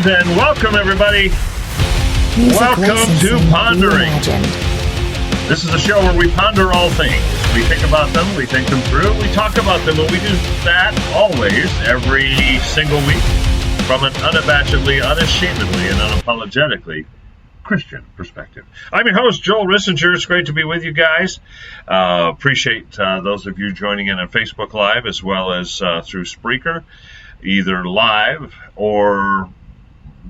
Greetings and welcome, everybody. Welcome to Pondering. This is a show where we ponder all things. We think about them, we think them through, we talk about them, and we do that always, every single week, from an unabashedly, unashamedly, and unapologetically Christian perspective. I'm your host, Joel Rissinger. It's great to be with you guys. Appreciate those of you joining in on Facebook Live as well as through Spreaker, either live or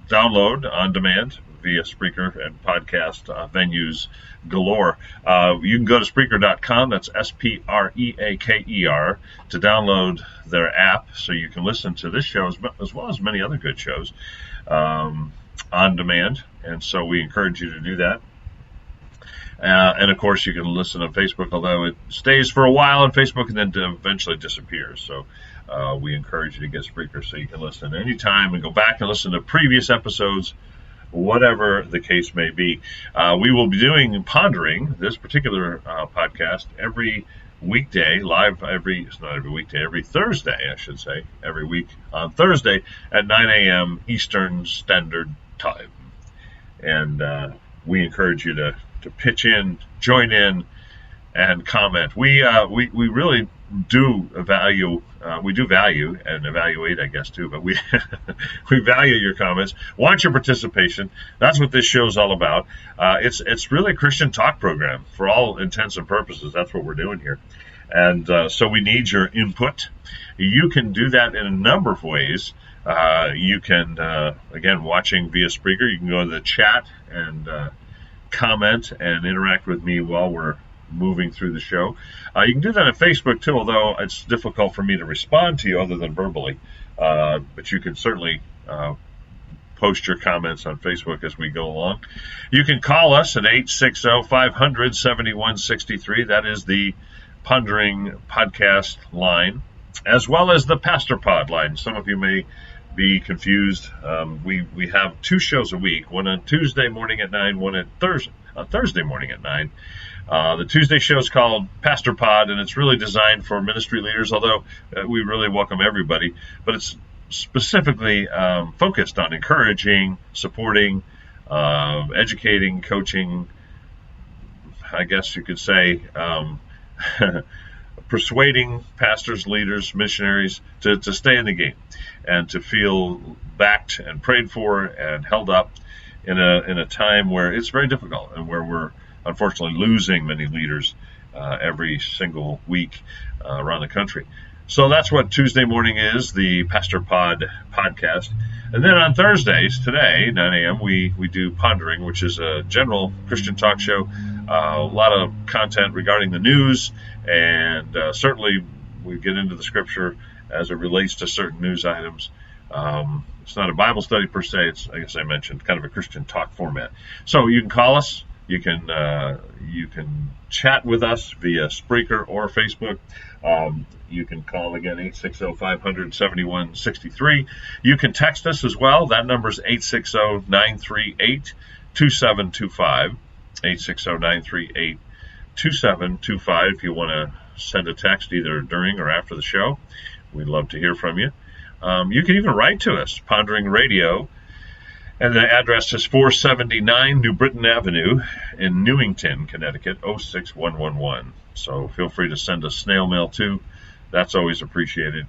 download on demand via Spreaker and podcast venues galore. You can go to Spreaker.com, that's Spreaker, to download their app so you can listen to this show as well as many other good shows on demand. And so we encourage you to do that. And of course, you can listen on Facebook, although it stays for a while on Facebook and then eventually disappears. So we encourage you to get Spreaker so you can listen anytime and go back and listen to previous episodes, whatever the case may be. We will be doing Pondering, this particular podcast, every weekday, every Thursday, I should say, every week on Thursday at 9 a.m. Eastern Standard Time. And we encourage you to pitch in, join in, and comment. We really do value and evaluate, I guess, too, but we we value your comments, want your participation. That's what this show is all about. It's really a Christian talk program for all intents and purposes. That's what we're doing here. And so we need your input. You can do that in a number of ways. You can, again, watching via Spreaker, you can go to the chat and comment and interact with me while we're moving through the show. You can do that on Facebook too, although it's difficult for me to respond to you other than verbally. But you can certainly post your comments on Facebook as we go along. You can call us at 860-500-7163. That is the Pondering Podcast line, as well as the Pastor Pod line. Some of you may be confused. We have two shows a week, one on Tuesday morning at 9, one at Thursday morning at 9. The Tuesday show is called Pastor Pod, and it's really designed for ministry leaders, although we really welcome everybody. But it's specifically focused on encouraging, supporting, educating, coaching, I guess you could say, persuading pastors, leaders, missionaries to stay in the game and to feel backed and prayed for and held up in a time where it's very difficult and where we're unfortunately losing many leaders every single week around the country. So that's what Tuesday morning is, the Pastor Pod podcast. And then on Thursdays, today, 9 a.m., we do Pondering, which is a general Christian talk show. A lot of content regarding the news, and certainly we get into the scripture as it relates to certain news items. It's not a Bible study per se. It's, I guess I mentioned, kind of a Christian talk format. So you can call us. You can chat with us via Spreaker or Facebook. You can call again 860-500-7163. You can text us as well. That number is 860-938-2725. 860-938-2725 if you want to send a text either during or after the show. We'd love to hear from you. You can even write to us, Pondering Radio, and the address is 479 New Britain Avenue in Newington, Connecticut, 06111. So feel free to send us snail mail too. That's always appreciated.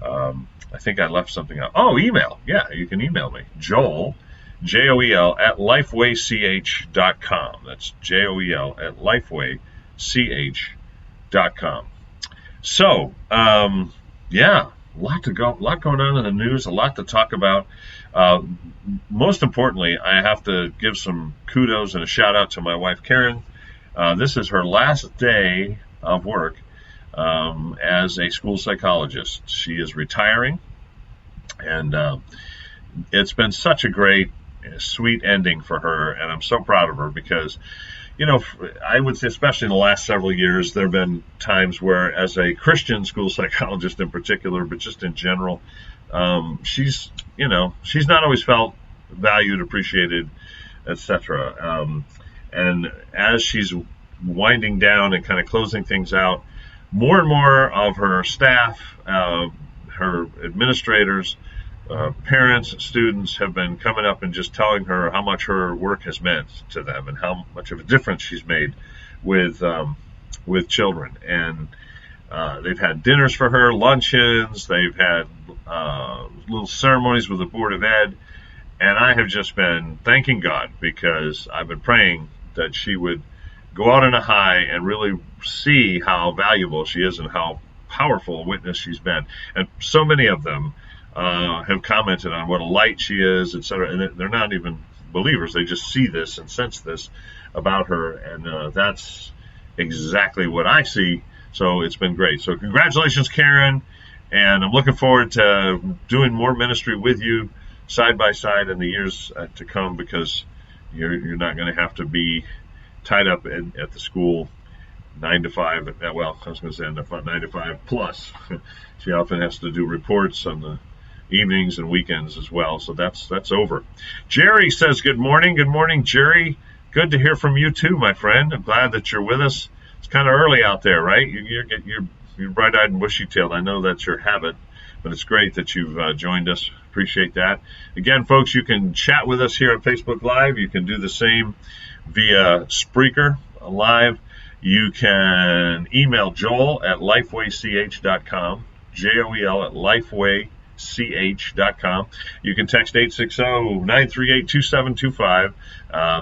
I think I left something out. Oh, email. Yeah, you can email me. Joel, Joel, at lifewaych.com. That's Joel at lifewaych.com. So, yeah, a lot going on in the news, a lot to talk about. Most importantly, I have to give some kudos and a shout out to my wife, Karen. This is her last day of work as a school psychologist. She is retiring, and it's been such a great, sweet ending for her, and I'm so proud of her because, you know, I would say especially in the last several years, there have been times where, as a Christian school psychologist in particular, but just in general, she's not always felt valued, appreciated, etc. And as she's winding down and kind of closing things out, more and more of her staff, her administrators, parents, students have been coming up and just telling her how much her work has meant to them and how much of a difference she's made with children. And they've had dinners for her, luncheons, they've had little ceremonies with the Board of Ed, and I have just been thanking God because I've been praying that she would go out on a high and really see how valuable she is and how powerful a witness she's been. And so many of them have commented on what a light she is, etc. And they're not even believers. They just see this and sense this about her. And that's exactly what I see. So it's been great. So congratulations, Karen. And I'm looking forward to doing more ministry with you side by side in the years to come, because you're not going to have to be tied up at the school 9 to 5. Well, I was going to say 9 to 5 plus. She often has to do reports on the evenings and weekends as well. So that's over. Jerry says good morning. Good morning, Jerry. Good to hear from you too, my friend. I'm glad that you're with us. It's kind of early out there, right? You're bright-eyed and bushy-tailed. I know that's your habit, but it's great that you've joined us. Appreciate that. Again, folks, you can chat with us here on Facebook Live. You can do the same via Spreaker Live. You can email Joel at lifewaych.com, Joel at lifewaych.com. You can text 860-938-2725.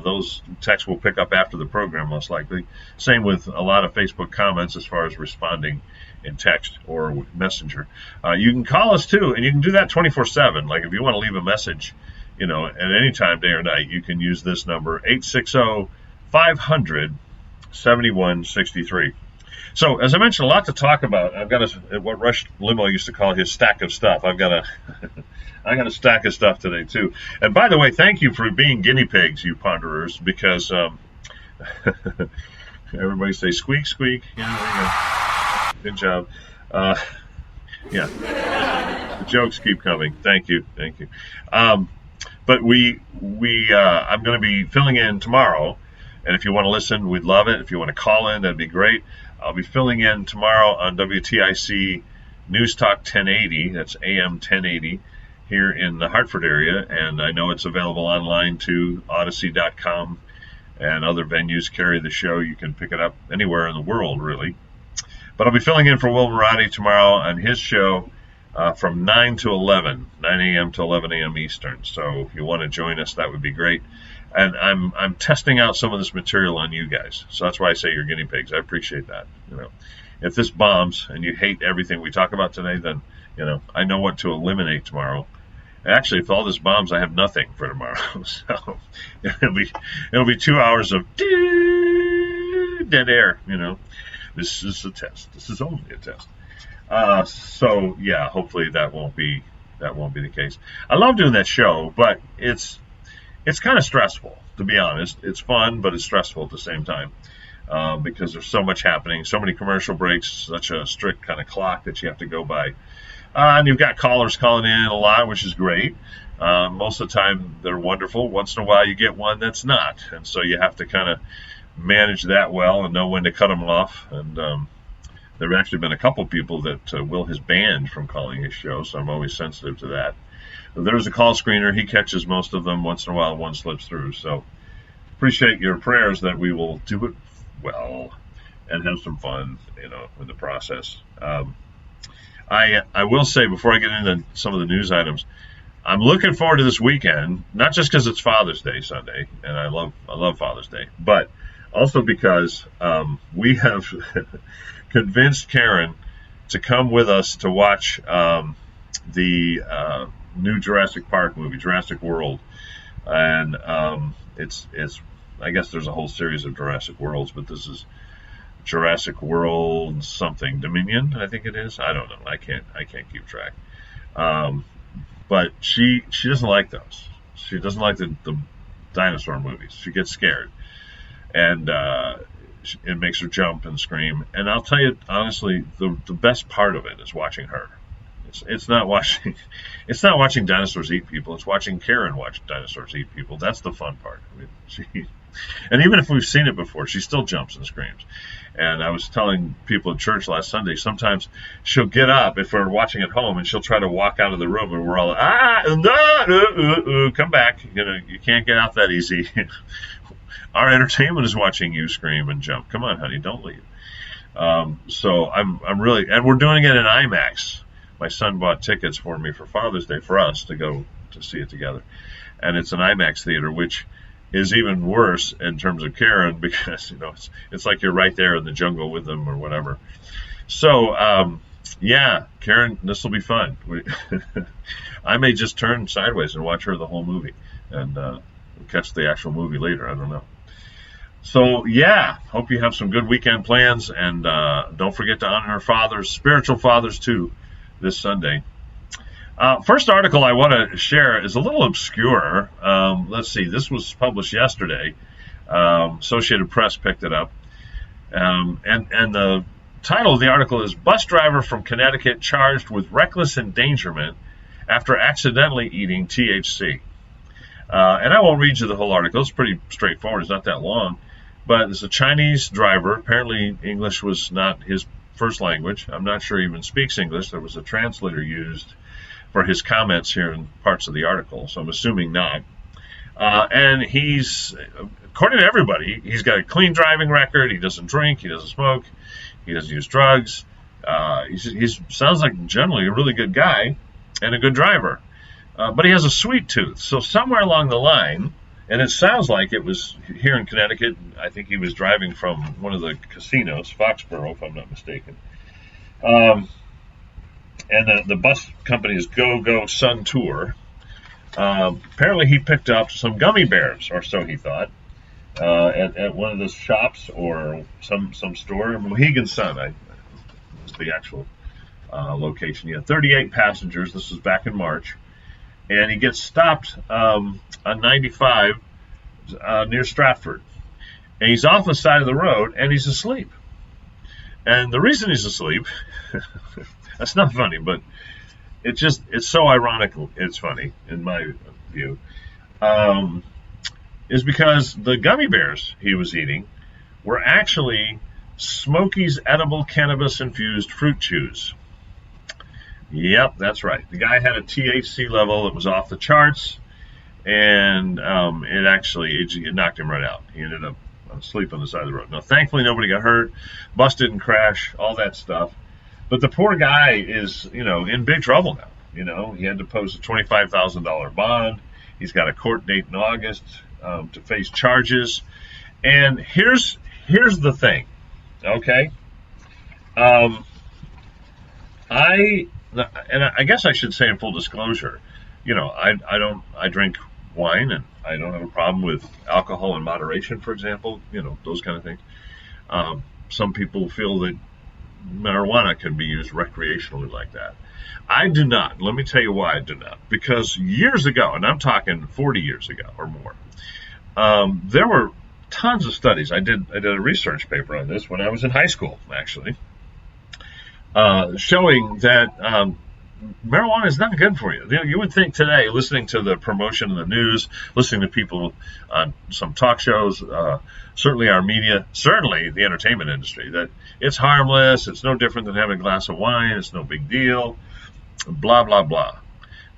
Those texts will pick up after the program, most likely. Same with a lot of Facebook comments as far as responding in text or messenger. You can call us too, and you can do that 24/7. Like if you want to leave a message, at any time, day or night, you can use this number, 860-500-7163. So, as I mentioned, a lot to talk about. I've got what Rush Limbaugh used to call his stack of stuff. I got a stack of stuff today too. And by the way, thank you for being guinea pigs, you ponderers, because everybody say squeak, squeak. Yeah, there you go. Good job. Yeah, the jokes keep coming. Thank you. But I'm going to be filling in tomorrow. And if you want to listen, we'd love it. If you want to call in, that'd be great. I'll be filling in tomorrow on WTIC News Talk 1080. That's AM 1080 here in the Hartford area. And I know it's available online too. Odyssey.com and other venues carry the show. You can pick it up anywhere in the world, really. But I'll be filling in for Will Marotti tomorrow on his show from 9 to 11, 9 a.m. to 11 a.m. Eastern. So if you want to join us, that would be great. And I'm testing out some of this material on you guys. So that's why I say you're guinea pigs. I appreciate that. If this bombs and you hate everything we talk about today, then, I know what to eliminate tomorrow. Actually, if all this bombs, I have nothing for tomorrow. So it'll be 2 hours of dead air. This is a test. This is only a test. So yeah, hopefully that won't be the case. I love doing that show, but it's kind of stressful, to be honest. It's fun, but it's stressful at the same time because there's so much happening, so many commercial breaks, such a strict kind of clock that you have to go by. And you've got callers calling in a lot, which is great. Most of the time, they're wonderful. Once in a while, you get one that's not. And so you have to kind of manage that well and know when to cut them off. And there have actually been a couple people that Will has banned from calling his show, so I'm always sensitive to that. There's a call screener. He catches most of them. Once in a while, one slips through. So appreciate your prayers that we will do it well and have some fun, in the process. I will say, before I get into some of the news items, I'm looking forward to this weekend, not just because it's Father's Day Sunday, and I love Father's Day, but also because we have convinced Karen to come with us to watch the new Jurassic Park movie, Jurassic World. And it's I guess there's a whole series of Jurassic Worlds, but this is Jurassic World something, Dominion, I think it is. I don't know. I can't keep track. But she doesn't like those. She doesn't like the dinosaur movies. She gets scared. And it makes her jump and scream. And I'll tell you, honestly, the best part of it is watching her. It's not watching it's not watching dinosaurs eat people. It's watching Karen watch dinosaurs eat people. That's the fun part. I mean, and even if we've seen it before, she still jumps and screams. And I was telling people at church last Sunday, sometimes she'll get up if we're watching at home, and she'll try to walk out of the room, and we're all come back. You can't get out that easy. Our entertainment is watching you scream and jump. Come on, honey, don't leave. So I'm really, and we're doing it in IMAX. My son bought tickets for me for Father's Day for us to go to see it together, and it's an IMAX theater, which is even worse in terms of Karen because it's like you're right there in the jungle with them or whatever. So yeah, Karen, this will be fun. I may just turn sideways and watch her the whole movie and catch the actual movie later. I don't know. So yeah, hope you have some good weekend plans, and don't forget to honor our fathers, spiritual fathers too, this Sunday. First article I want to share is a little obscure. Let's see, this was published yesterday. Associated Press picked it up. And the title of the article is Bus Driver from Connecticut Charged with Reckless Endangerment After Accidentally Eating THC. And I won't read you the whole article. It's pretty straightforward. It's not that long. But it's a Chinese driver. Apparently English was not his first language. I'm not sure he even speaks English. There was a translator used for his comments here in parts of the article, so I'm assuming not. And he's, according to everybody, he's got a clean driving record. He doesn't drink. He doesn't smoke. He doesn't use drugs. He sounds like generally a really good guy and a good driver. But he has a sweet tooth. So somewhere along the line, and it sounds like it was here in Connecticut, I think he was driving from one of the casinos, Foxborough, if I'm not mistaken. And the bus company is Go Sun Tour. Apparently he picked up some gummy bears, or so he thought, at one of the shops or some store. Mohegan Sun, is the actual location. He had 38 passengers. This was back in March. And he gets stopped on 95 near Stratford. And he's off the side of the road, and he's asleep. And the reason he's asleep... That's not funny, but it's so ironic. It's funny in my view, is because the gummy bears he was eating were actually Smoky's edible cannabis infused fruit chews. Yep, that's right. The guy had a THC level that was off the charts, and it knocked him right out. He ended up asleep on the side of the road. Now, thankfully, nobody got hurt. Bus didn't crash. All that stuff. But the poor guy is, in big trouble now. He had to post a $25,000 bond. He's got a court date in August to face charges. And here's the thing, okay? I guess I should say in full disclosure, I drink wine, and I don't have a problem with alcohol in moderation, for example, those kind of things. Some people feel that marijuana can be used recreationally like that. I do not. Let me tell you why I do not. Because years ago, and I'm talking 40 years ago or more, there were tons of studies. I did a research paper on this when I was in high school, actually, showing that marijuana is not good for you. You would think today, listening to the promotion in the news, listening to people on some talk shows, certainly our media, certainly the entertainment industry, that it's harmless, it's no different than having a glass of wine, it's no big deal, blah, blah, blah.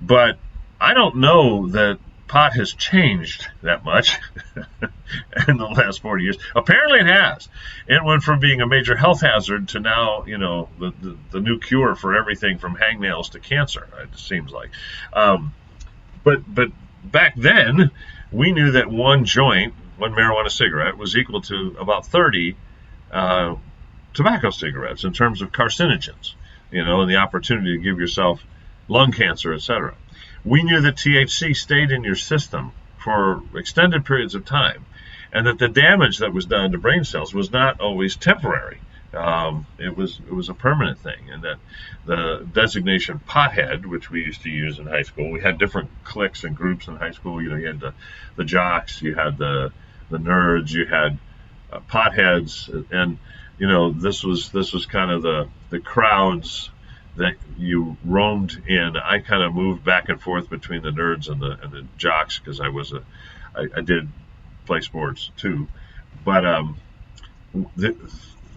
But I don't know that pot has changed that much in the last 40 years. Apparently it has. It went from being a major health hazard to now, the new cure for everything from hangnails to cancer, it seems like. But back then, we knew that one marijuana cigarette was equal to about 30 tobacco cigarettes in terms of carcinogens, and the opportunity to give yourself lung cancer, etc. We knew that THC stayed in your system for extended periods of time, and that the damage that was done to brain cells was not always temporary. It was a permanent thing, and that the designation pothead, which we used to use in high school, we had different cliques and groups in high school. You had the jocks, you had the nerds, you had potheads, and this was kind of the crowd's that you roamed in. I kind of moved back and forth between the nerds and the jocks because I did play sports too, but the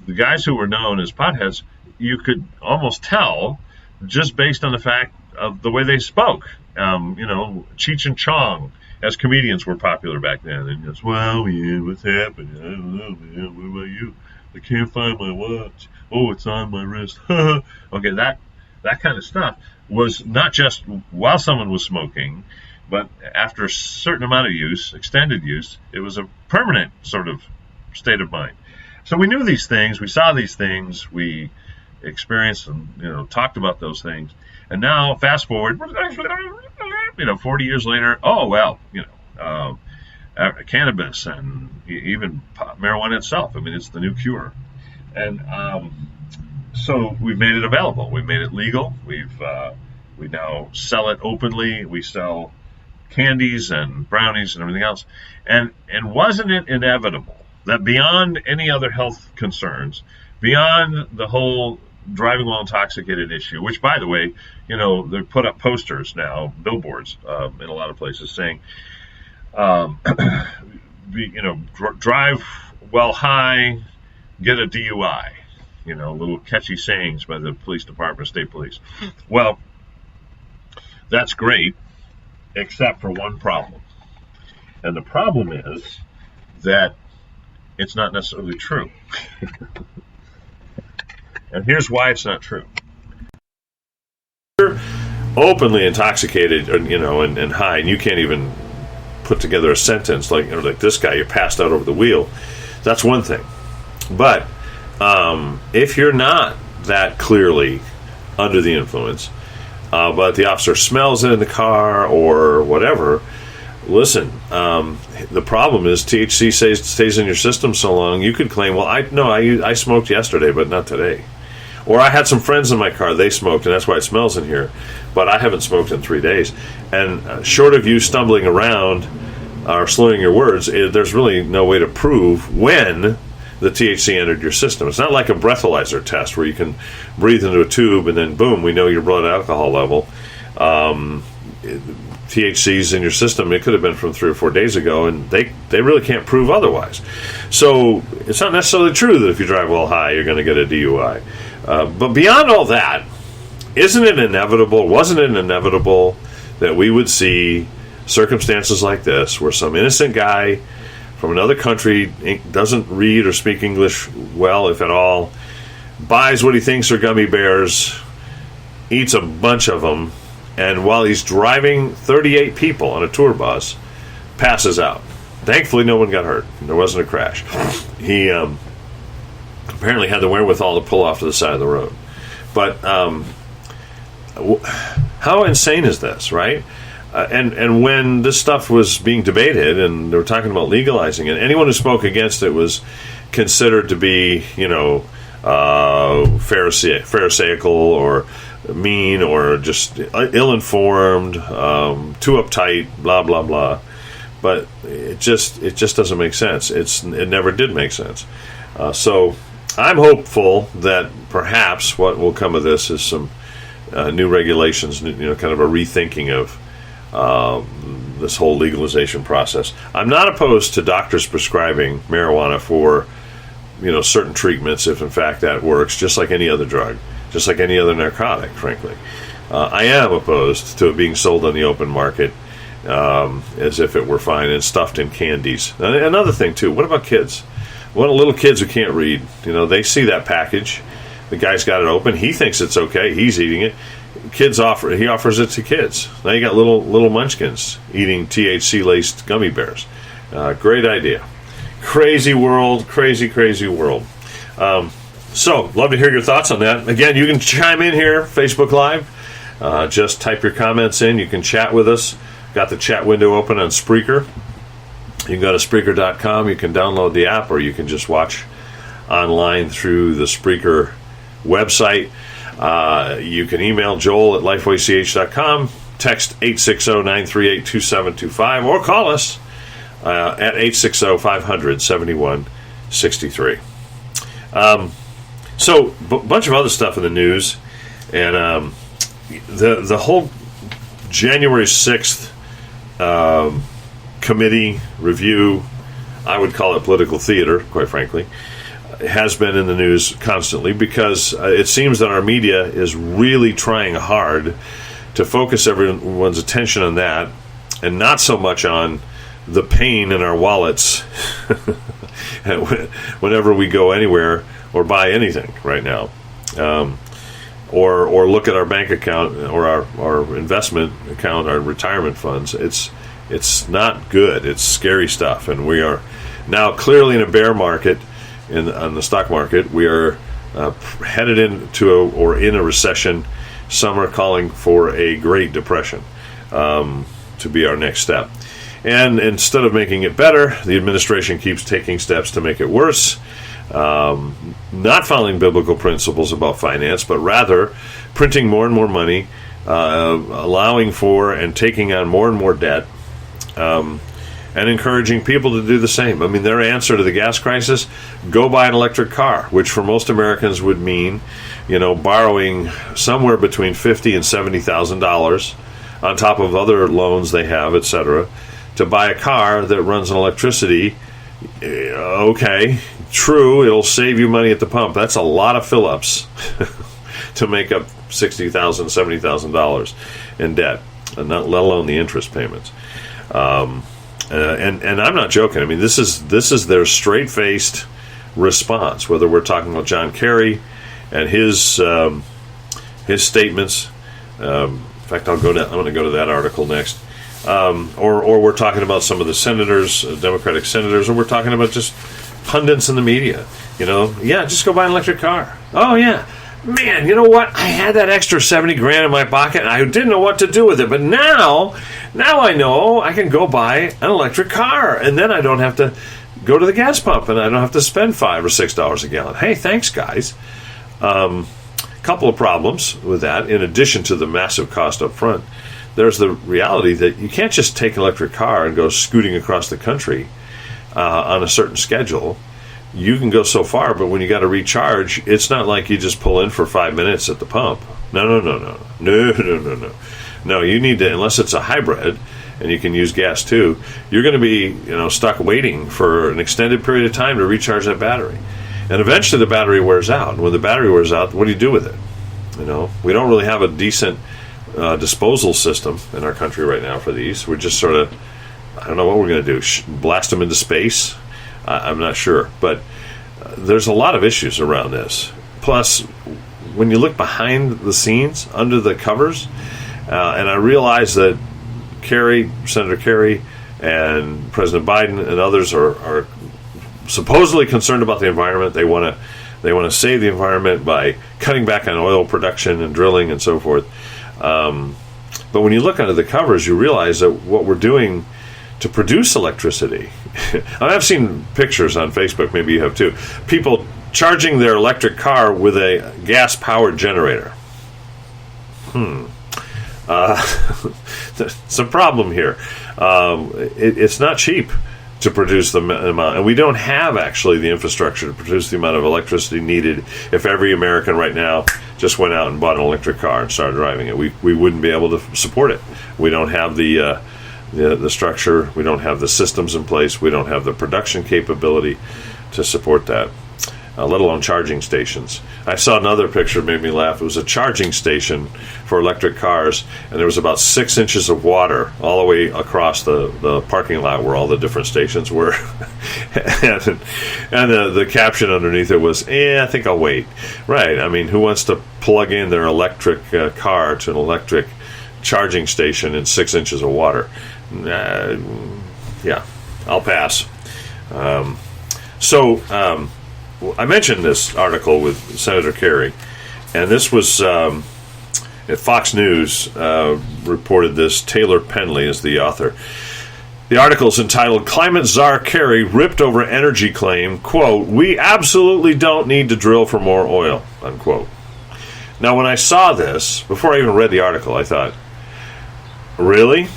the guys who were known as potheads, you could almost tell just based on the fact of the way they spoke. Cheech and Chong as comedians were popular back then, and it's, well, yeah, what's happening? I don't know, man. What about you? I can't find my watch. Oh, it's on my wrist. Okay, that kind of stuff was not just while someone was smoking, but after a certain amount of use, extended use, it was a permanent sort of state of mind. So we knew these things, we saw these things, we experienced and talked about those things, and now fast forward, 40 years later, oh well, cannabis and even marijuana itself. I mean, it's the new cure, and so we've made it available. We've made it legal. We now sell it openly. We sell candies and brownies and everything else. And wasn't it inevitable that beyond any other health concerns, beyond the whole driving while intoxicated issue, which, by the way, they put up posters now, billboards in a lot of places saying, drive while high, get a DUI. Little catchy sayings by the police department, state police. Well, that's great, except for one problem. And the problem is that it's not necessarily true. And here's why it's not true. You're openly intoxicated, and high, and you can't even put together a sentence like this guy, you're passed out over the wheel. That's one thing. But if you're not that clearly under the influence, but the officer smells it in the car or whatever, listen, the problem is THC stays in your system so long, you could claim, well, I smoked yesterday, but not today. Or I had some friends in my car, they smoked, and that's why it smells in here, but I haven't smoked in 3 days. And short of you stumbling around or slurring your words, there's really no way to prove when the THC entered your system. It's not like a breathalyzer test where you can breathe into a tube and then boom, we know your blood alcohol level. THC's in your system, it could have been from 3 or 4 days ago, and they really can't prove otherwise. So it's not necessarily true that if you drive while high, you're going to get a DUI. But beyond all that, wasn't it inevitable that we would see circumstances like this where some innocent guy from another country, doesn't read or speak English well, if at all, buys what he thinks are gummy bears, eats a bunch of them, and while he's driving 38 people on a tour bus, passes out. Thankfully, no one got hurt. There wasn't a crash. He apparently had the wherewithal to pull off to the side of the road. But how insane is this, right? And when this stuff was being debated and they were talking about legalizing it, anyone who spoke against it was considered to be, pharisaical or mean or just ill-informed, too uptight, blah, blah, blah. But it just doesn't make sense. It never did make sense. So I'm hopeful that perhaps what will come of this is some new regulations, kind of a rethinking of this whole legalization process. I'm not opposed to doctors prescribing marijuana for, certain treatments if in fact that works, just like any other drug, just like any other narcotic, frankly. I am opposed to it being sold on the open market as if it were fine and stuffed in candies. And another thing, too, what about kids? What about little kids who can't read? They see that package. The guy's got it open. He thinks it's okay. He's eating it. He offers it to kids. Now you got little munchkins eating THC-laced gummy bears. Great idea. Crazy world. Crazy world. So, love to hear your thoughts on that. Again, you can chime in here, Facebook Live. Just type your comments in. You can chat with us. Got the chat window open on Spreaker. You can go to Spreaker.com. You can download the app, or you can just watch online through the Spreaker website. You can email Joel at lifewaych.com, text 860-938-2725, or call us at 860-500-7163. So, bunch of other stuff in the news. And the whole January 6th committee review, I would call it political theater, quite frankly, has been in the news constantly because it seems that our media is really trying hard to focus everyone's attention on that and not so much on the pain in our wallets whenever we go anywhere or buy anything right now. Or look at our bank account or our investment account, our retirement funds. It's not good. It's scary stuff. And we are now clearly in a bear market on the stock market. We are headed into in a recession. Some are calling for a Great Depression to be our next step. And instead of making it better, the administration keeps taking steps to make it worse. Not following biblical principles about finance, but rather printing more and more money, allowing for and taking on more and more debt, and encouraging people to do the same. I mean, their answer to the gas crisis, go buy an electric car, which for most Americans would mean, borrowing somewhere between $50,000 and $70,000 on top of other loans they have, etc., to buy a car that runs on electricity. Okay, true, it'll save you money at the pump. That's a lot of fill-ups to make up $60,000, $70,000 in debt, and not let alone the interest payments. And I'm not joking. I mean, this is their straight-faced response. Whether we're talking about John Kerry and his statements. In fact, I'm going to go to that article next. Or we're talking about some of the senators, Democratic senators, or we're talking about just pundits in the media. Just go buy an electric car. Oh yeah, man, you know what? I had that extra $70,000 in my pocket, and I didn't know what to do with it. But now I know I can go buy an electric car, and then I don't have to go to the gas pump, and I don't have to spend $5 or $6 a gallon. Hey, thanks, guys. Couple of problems with that, in addition to the massive cost up front. There's the reality that you can't just take an electric car and go scooting across the country on a certain schedule. You can go so far, but when you got to recharge, it's not like you just pull in for 5 minutes at the pump. No. No, you need to, unless it's a hybrid and you can use gas too, you're going to be stuck waiting for an extended period of time to recharge that battery. And eventually the battery wears out. And when the battery wears out, what do you do with it? We don't really have a decent disposal system in our country right now for these. We're just sort of, I don't know what we're going to do, blast them into space? I'm not sure, but there's a lot of issues around this. Plus, when you look behind the scenes, under the covers, and I realize that Senator Kerry and President Biden and others are supposedly concerned about the environment. They want to save the environment by cutting back on oil production and drilling and so forth. But when you look under the covers, you realize that what we're doing to produce electricity. I've seen pictures on Facebook, maybe you have too, people charging their electric car with a gas-powered generator. It's a problem here. It's not cheap to produce the amount, and we don't have actually the infrastructure to produce the amount of electricity needed. If every American right now just went out and bought an electric car and started driving it, we wouldn't be able to support it. We don't have the structure, we don't have the systems in place, we don't have the production capability to support that, let alone charging stations. I saw another picture that made me laugh. It was a charging station for electric cars, and there was about 6 inches of water all the way across the parking lot where all the different stations were. and the caption underneath it was, I think I'll wait. Right, I mean, who wants to plug in their electric car to an electric charging station in 6 inches of water? Yeah, I'll pass. I mentioned this article with Senator Kerry, and this was at Fox News reported this. Taylor Penley is the author. The article is entitled, Climate Czar Kerry Ripped Over Energy Claim, quote, "We absolutely don't need to drill for more oil," unquote. Now, when I saw this, before I even read the article, I thought, really?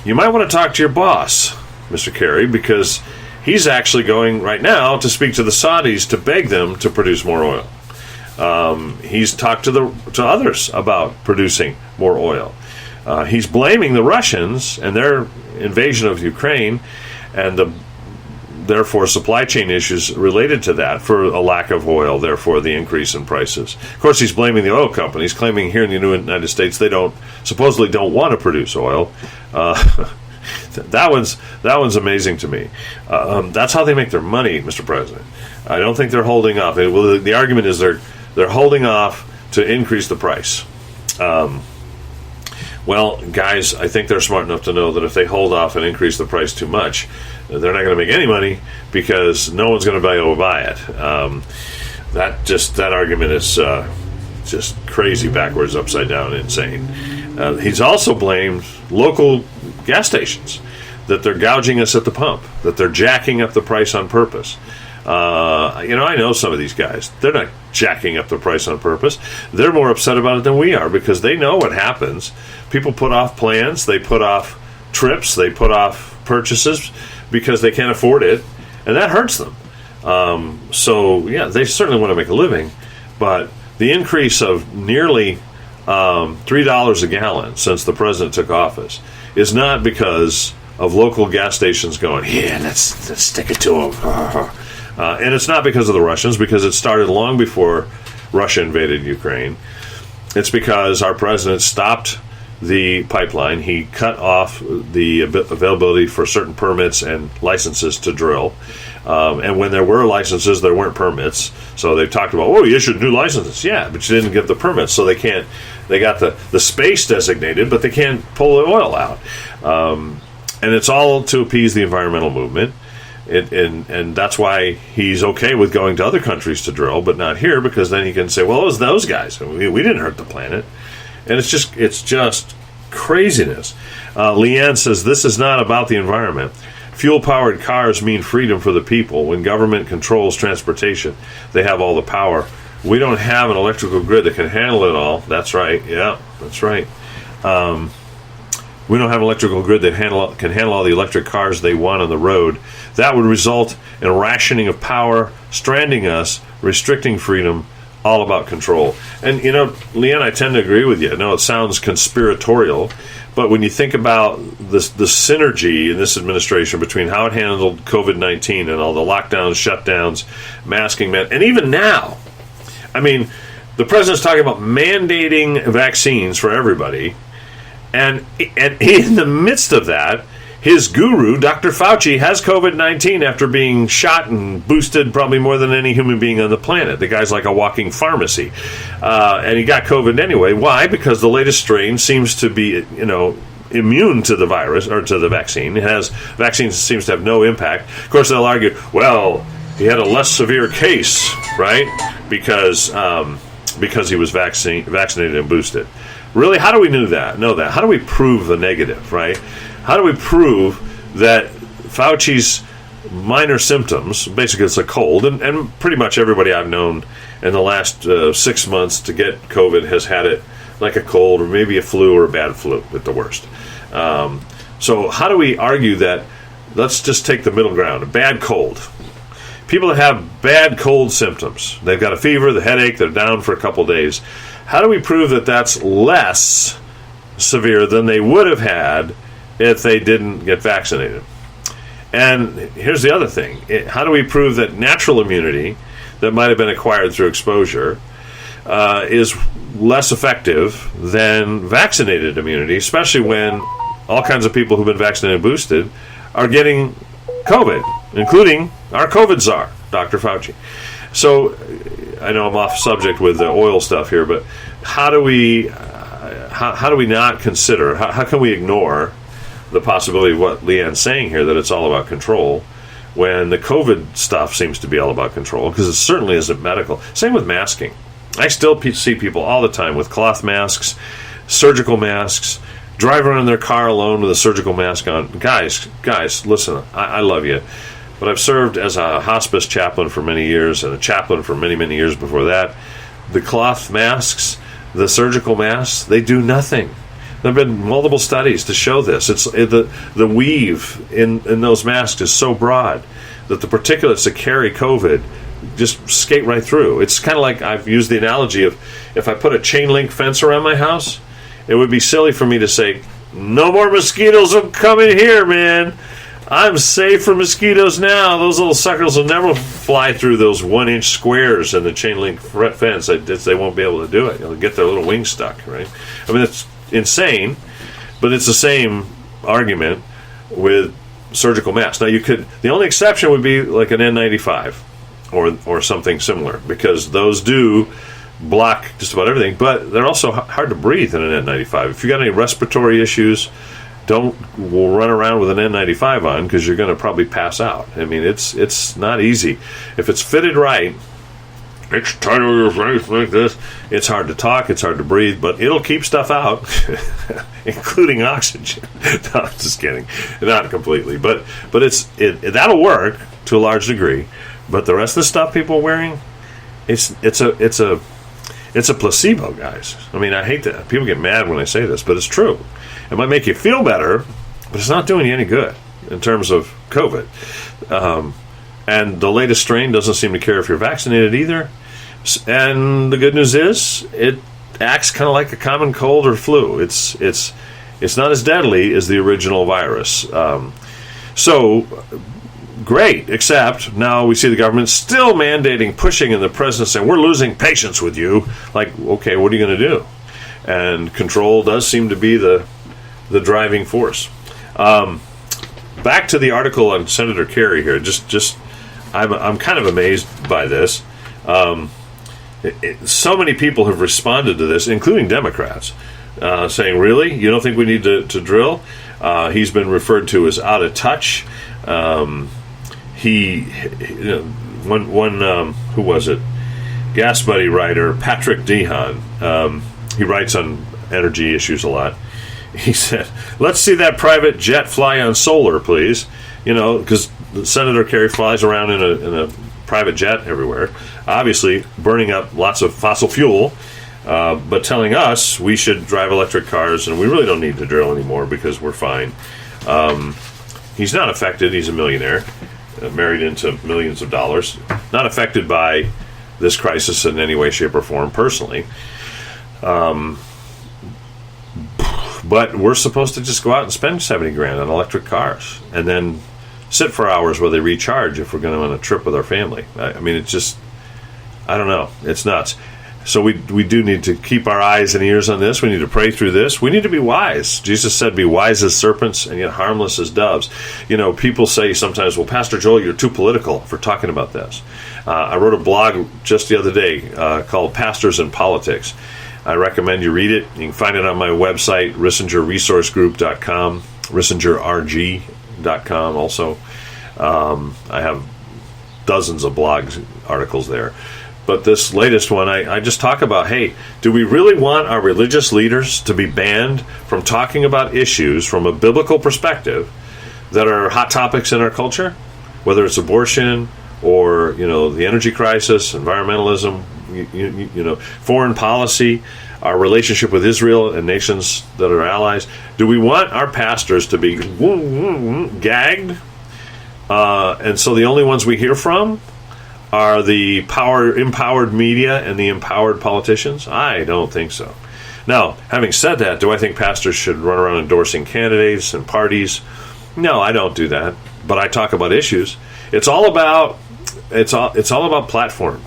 You might want to talk to your boss, Mr. Kerry, because he's actually going right now to speak to the Saudis to beg them to produce more oil. He's talked to others about producing more oil. He's blaming the Russians and their invasion of Ukraine and therefore supply chain issues related to that for a lack of oil, therefore the increase in prices. Of course, he's blaming the oil companies, claiming here in the United States they supposedly don't want to produce oil. That one's amazing to me. That's how they make their money, Mr. President. I don't think they're holding off. The argument is they're holding off to increase the price. Well, guys, I think they're smart enough to know that if they hold off and increase the price too much, they're not going to make any money because no one's going to be able to buy it. That argument is just crazy, backwards, upside down, insane. He's also blamed local gas stations that they're gouging us at the pump, that they're jacking up the price on purpose. I know some of these guys. They're not jacking up the price on purpose. They're more upset about it than we are because they know what happens. People put off plans, they put off trips, they put off purchases because they can't afford it, and that hurts them. They certainly want to make a living, but the increase of nearly $3 a gallon since the president took office is not because of local gas stations going, yeah, let's stick it to them. And it's not because of the Russians, because it started long before Russia invaded Ukraine. It's because our president stopped the pipeline. He cut off the availability for certain permits and licenses to drill. And when there were licenses, there weren't permits. So they talked about, you issued new licenses. Yeah, but you didn't give the permits, so they can't. They got the space designated, but they can't pull the oil out. And it's all to appease the environmental movement. And that's why he's okay with going to other countries to drill, but not here, because then he can say, well, it was those guys. We didn't hurt the planet. And it's just craziness. Leanne says, this is not about the environment. Fuel-powered cars mean freedom for the people. When government controls transportation, they have all the power. We don't have an electrical grid that can handle it all. That's right. Yeah, that's right. We don't have an electrical grid that can handle all the electric cars they want on the road. That would result in rationing of power, stranding us, restricting freedom, all about control. And, Leanne, I tend to agree with you. I know it sounds conspiratorial, but when you think about the synergy in this administration between how it handled COVID-19 and all the lockdowns, shutdowns, masking, and even now, the president's talking about mandating vaccines for everybody, and in the midst of that, his guru, Dr. Fauci, has COVID-19 after being shot and boosted probably more than any human being on the planet. The guy's like a walking pharmacy. And he got COVID anyway. Why? Because the latest strain seems to be, immune to the virus or to the vaccine. Vaccine seems to have no impact. Of course, they'll argue, well, he had a less severe case, right? Because he was vaccinated and boosted. Really? How do we know that? How do we prove the negative, right? How do we prove that Fauci's minor symptoms, basically it's a cold, and pretty much everybody I've known in the last 6 months to get COVID has had it like a cold or maybe a flu or a bad flu at the worst. So how do we argue that, let's just take the middle ground, a bad cold. People that have bad cold symptoms, they've got a fever, the headache, they're down for a couple days. How do we prove that that's less severe than they would have had if they didn't get vaccinated? And here's the other thing. How do we prove that natural immunity that might have been acquired through exposure is less effective than vaccinated immunity, especially when all kinds of people who've been vaccinated and boosted are getting COVID, including our COVID czar, Dr. Fauci. So I know I'm off subject with the oil stuff here, but how do we not consider, how can we ignore the possibility of what Leanne's saying here, that it's all about control, when the COVID stuff seems to be all about control, because it certainly isn't medical. Same with masking. I still see people all the time with cloth masks, surgical masks, drive around in their car alone with a surgical mask on. Guys, listen, I love you, but I've served as a hospice chaplain for many years and a chaplain for many, many years before that. The cloth masks, the surgical masks, they do nothing. There have been multiple studies to show this. It's the weave in those masks is so broad that the particulates that carry COVID just skate right through. It's kind of like I've used the analogy of if I put a chain link fence around my house, it would be silly for me to say, no more mosquitoes will come in here, man. I'm safe from mosquitoes now. Those little suckers will never fly through those 1-inch squares in the chain link fence. They won't be able to do it. They'll get their little wings stuck, right? I mean, it's insane, but it's the same argument with surgical masks. Now, the only exception would be like an N95 or something similar, because those do block just about everything, but they're also hard to breathe in an N95. If you got any respiratory issues, don't run around with an N95 on, because you're going to probably pass out. I mean, it's not easy. If it's fitted right, it's tight over your face like this. It's hard to talk, it's hard to breathe, but it'll keep stuff out, including oxygen. No, I'm just kidding. Not completely, but that'll work to a large degree. But the rest of the stuff people are wearing, it's a placebo, guys. I mean, I hate that. People get mad when I say this, but it's true. It might make you feel better, but it's not doing you any good in terms of COVID. And the latest strain doesn't seem to care if you're vaccinated either. And the good news is it acts kind of like a common cold or flu. It's not as deadly as the original virus. So great, except now we see the government still mandating, pushing, and the president saying, we're losing patience with you. Like, okay, what are you going to do? And control does seem to be the driving force. Back to the article on Senator Kerry here. I'm kind of amazed by this. So many people have responded to this, including Democrats, saying, really? You don't think we need to drill? He's been referred to as out of touch. Who was it? Gas Buddy writer Patrick Dehan, he writes on energy issues a lot. He said, let's see that private jet fly on solar, please. Because Senator Kerry flies around in a private jet everywhere, obviously burning up lots of fossil fuel, but telling us we should drive electric cars and we really don't need to drill anymore because we're fine. He's not affected. He's a millionaire, married into millions of dollars, not affected by this crisis in any way, shape, or form personally. But we're supposed to just go out and spend $70,000 on electric cars and then sit for hours while they recharge if we're going on a trip with our family. I mean, it's just, I don't know. It's nuts. So we do need to keep our eyes and ears on this. We need to pray through this. We need to be wise. Jesus said, be wise as serpents and yet harmless as doves. People say sometimes, well, Pastor Joel, you're too political for talking about this. I wrote a blog just the other day called Pastors and Politics. I recommend you read it. You can find it on my website, rissingerresourcegroup.com, rissingerrg.com also. I have dozens of blog articles there. But this latest one, I just talk about, hey, do we really want our religious leaders to be banned from talking about issues from a biblical perspective that are hot topics in our culture? Whether it's abortion or, the energy crisis, environmentalism, foreign policy, our relationship with Israel and nations that are allies. Do we want our pastors to be gagged? And so the only ones we hear from are the empowered media and the empowered politicians? I don't think so. Now, having said that, do I think pastors should run around endorsing candidates and parties? No, I don't do that. But I talk about issues. It's all about platform.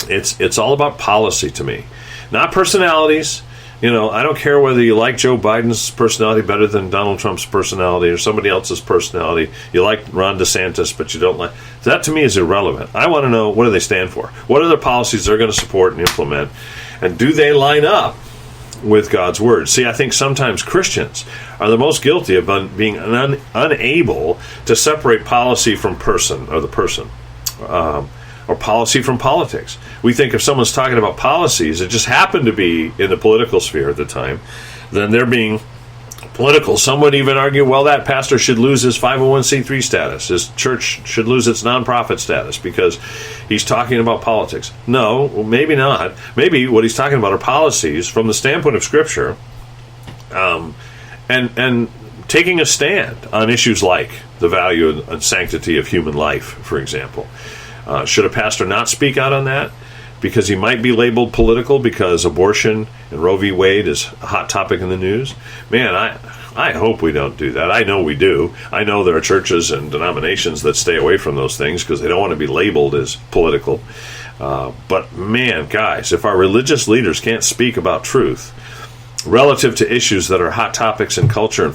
It's all about policy to me, not personalities. I don't care whether you like Joe Biden's personality better than Donald Trump's personality or somebody else's personality. You like Ron DeSantis, but you don't like... That, to me, is irrelevant. I want to know, what do they stand for? What are the policies they're going to support and implement? And do they line up with God's Word? See, I think sometimes Christians are the most guilty of being unable to separate policy from person, or the person. Or policy from politics. We think if someone's talking about policies that just happen to be in the political sphere at the time, then they're being political. Some would even argue, well, that pastor should lose his 501c3 status. His church should lose its nonprofit status because he's talking about politics. No, well, maybe not. Maybe what he's talking about are policies from the standpoint of Scripture, and taking a stand on issues like the value and sanctity of human life, for example. Should a pastor not speak out on that because he might be labeled political because abortion and Roe v. Wade is a hot topic in the news? Man, I hope we don't do that. I know we do. I know there are churches and denominations that stay away from those things because they don't want to be labeled as political. But man, guys, if our religious leaders can't speak about truth relative to issues that are hot topics in culture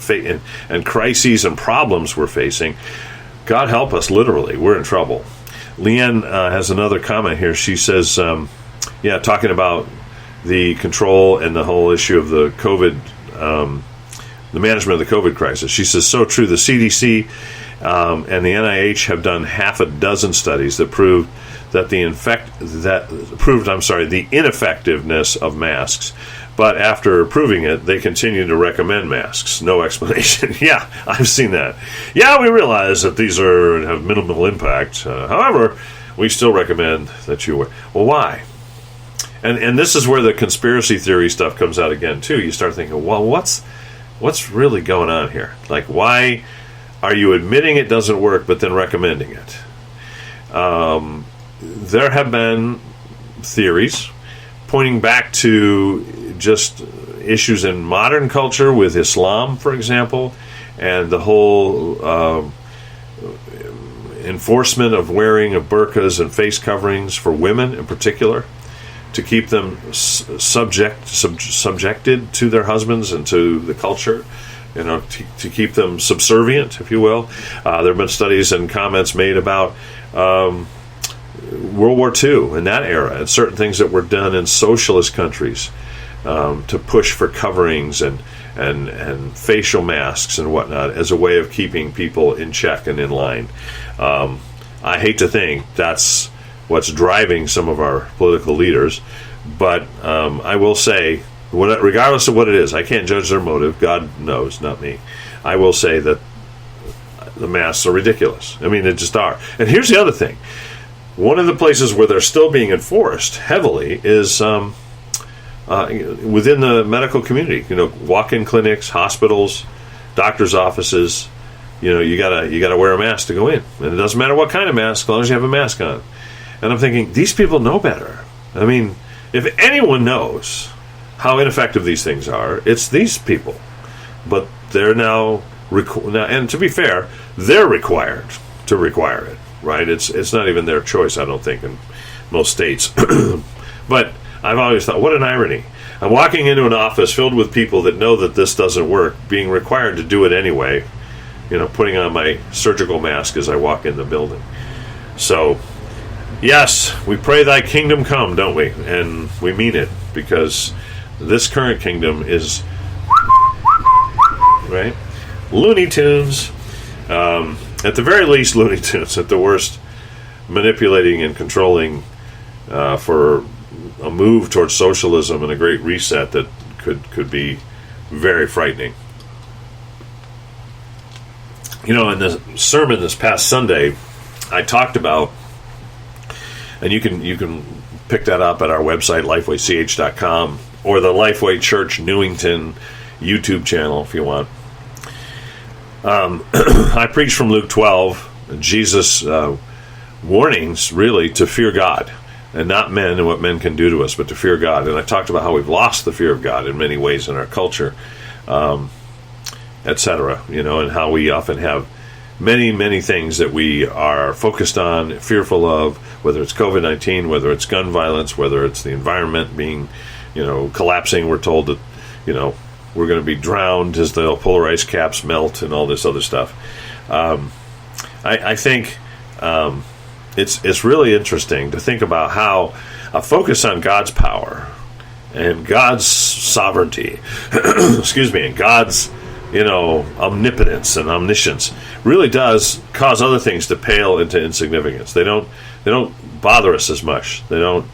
and crises and problems we're facing, God help us, literally, we're in trouble. Leanne has another comment here. She says, talking about the control and the whole issue of the COVID, the management of the COVID crisis. She says, so true. The CDC and the NIH have done half a dozen studies that prove that the ineffectiveness of masks. But after proving it, they continue to recommend masks. No explanation. Yeah, I've seen that. Yeah, we realize that these have minimal impact. However, we still recommend that you wear. Well, why? And this is where the conspiracy theory stuff comes out again, too. You start thinking, well, what's really going on here? Like, why are you admitting it doesn't work, but then recommending it? There have been theories pointing back to just issues in modern culture with Islam, for example, and the whole enforcement of wearing of burqas and face coverings for women in particular, to keep them subjected to their husbands and to the culture, to keep them subservient, if you will. There have been studies and comments made about World War II in that era, and certain things that were done in socialist countries to push for coverings and facial masks and whatnot as a way of keeping people in check and in line. I hate to think that's what's driving some of our political leaders, but I will say, regardless of what it is, I can't judge their motive. God knows, not me. I will say that the masks are ridiculous. I mean, they just are. And here's the other thing. One of the places where they're still being enforced heavily is within the medical community. Walk-in clinics, hospitals, doctors' offices. You gotta wear a mask to go in, and it doesn't matter what kind of mask, as long as you have a mask on. And I'm thinking, these people know better. I mean, if anyone knows how ineffective these things are, it's these people. But they're now, and to be fair, they're required to require it. Right? It's not even their choice, I don't think, in most states. But I've always thought, what an irony. I'm walking into an office filled with people that know that this doesn't work, being required to do it anyway, putting on my surgical mask as I walk in the building. So, yes, we pray thy kingdom come, don't we? And we mean it, because this current kingdom is, right? Looney Tunes. At the very least, Looney Tunes. At the worst, manipulating and controlling for a move towards socialism and a great reset that could be very frightening. In the sermon this past Sunday, I talked about, and you can pick that up at our website, lifewaych.com, or the Lifeway Church Newington YouTube channel if you want. I preached from Luke 12, Jesus' warnings, really, to fear God, and not men and what men can do to us, but to fear God. And I talked about how we've lost the fear of God in many ways in our culture, etc., and how we often have many, many things that we are focused on, fearful of, whether it's COVID-19, whether it's gun violence, whether it's the environment being, collapsing. We're told that, we're going to be drowned as the polar ice caps melt and all this other stuff. I think it's really interesting to think about how a focus on God's power and God's sovereignty, and God's omnipotence and omniscience really does cause other things to pale into insignificance. They don't bother us as much. They don't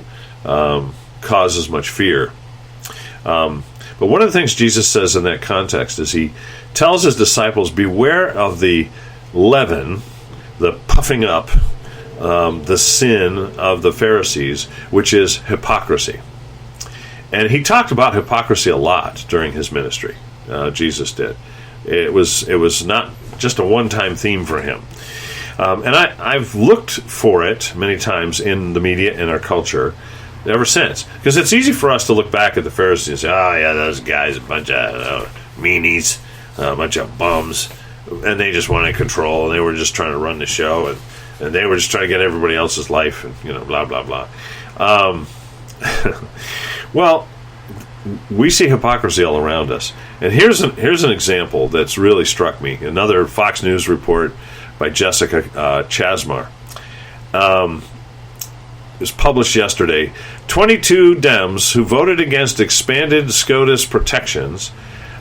cause as much fear. But one of the things Jesus says in that context is he tells his disciples, beware of the leaven, the puffing up, the sin of the Pharisees, which is hypocrisy. And he talked about hypocrisy a lot during his ministry. Jesus did. It was not just a one-time theme for him. And I've looked for it many times in the media and our culture ever since. Because it's easy for us to look back at the Pharisees and say, oh, yeah, those guys, a bunch of meanies, a bunch of bums, and they just wanted control, and they were just trying to run the show, and they were just trying to get everybody else's life, and, blah, blah, blah. Well, we see hypocrisy all around us. And here's an example that's really struck me. Another Fox News report by Jessica Chasmar. It was published yesterday. 22 Dems who voted against expanded SCOTUS protections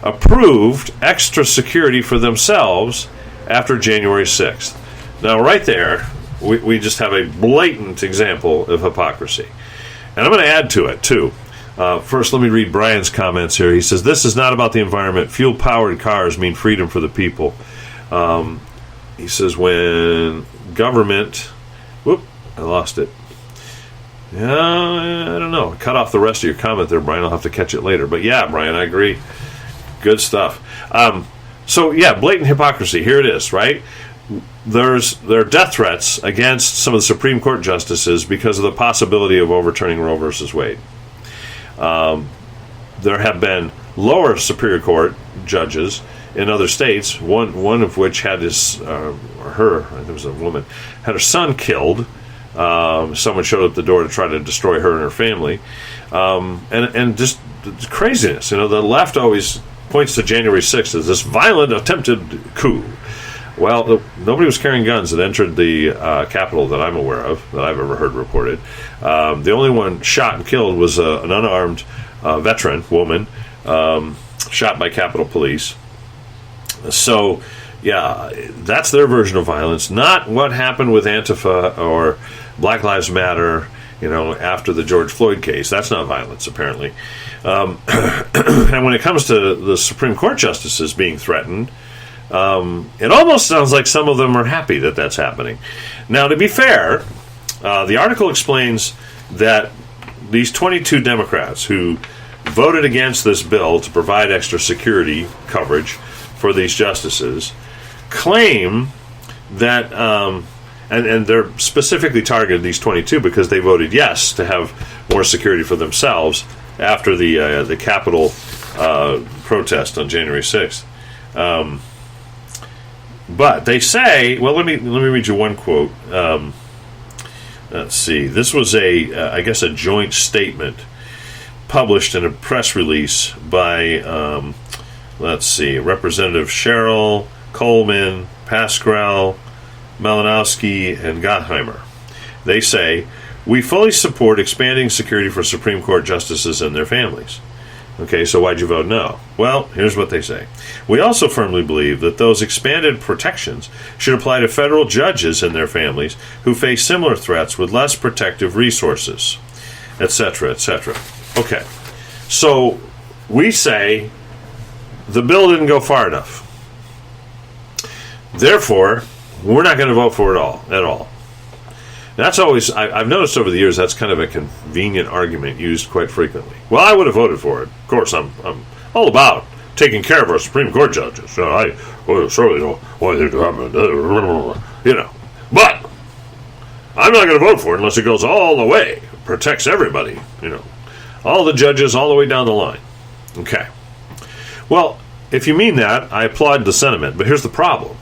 approved extra security for themselves after January 6th. Now, right there, we just have a blatant example of hypocrisy. And I'm going to add to it, too. First, let me read Brian's comments here. He says, this is not about the environment. Fuel-powered cars mean freedom for the people. He says, when government... Whoop, I lost it. Yeah, I don't know. Cut off the rest of your comment there, Brian. I'll have to catch it later. But yeah, Brian, I agree. Good stuff. So, yeah, blatant hypocrisy. Here it is, right? There are death threats against some of the Supreme Court justices because of the possibility of overturning Roe versus Wade. There have been lower Superior Court judges in other states, one of which had there was a woman, had her son killed. Someone showed up at the door to try to destroy her and her family. And just craziness. The left always points to January 6th as this violent attempted coup. Well, nobody was carrying guns that entered the Capitol that I'm aware of, that I've ever heard reported. The only one shot and killed was an unarmed veteran woman shot by Capitol Police. So, yeah, that's their version of violence, not what happened with Antifa or Black Lives Matter, after the George Floyd case. That's not violence, apparently. And when it comes to the Supreme Court justices being threatened, it almost sounds like some of them are happy that that's happening. Now, to be fair, the article explains that these 22 Democrats who voted against this bill to provide extra security coverage for these justices claim that, and they're specifically targeted, these 22, because they voted yes to have more security for themselves after the Capitol protest on January 6th. But they say, well, let me read you one quote. Let's see. This was I guess a joint statement published in a press release by, Representative Cheryl, Coleman, Pascrell, Malinowski, and Gottheimer. They say, we fully support expanding security for Supreme Court justices and their families. Okay, so why'd you vote no? Well, here's what they say. We also firmly believe that those expanded protections should apply to federal judges and their families who face similar threats with less protective resources, etc., etc. Okay, so we say the bill didn't go far enough. Therefore, we're not going to vote for it at all. That's always, I've noticed over the years, that's kind of a convenient argument used quite frequently. Well, I would have voted for it. Of course, I'm all about taking care of our Supreme Court judges. So I certainly know why they're doing it. But I'm not going to vote for it unless it goes all the way, protects everybody, all the judges all the way down the line. Okay. Well, if you mean that, I applaud the sentiment, but here's the problem.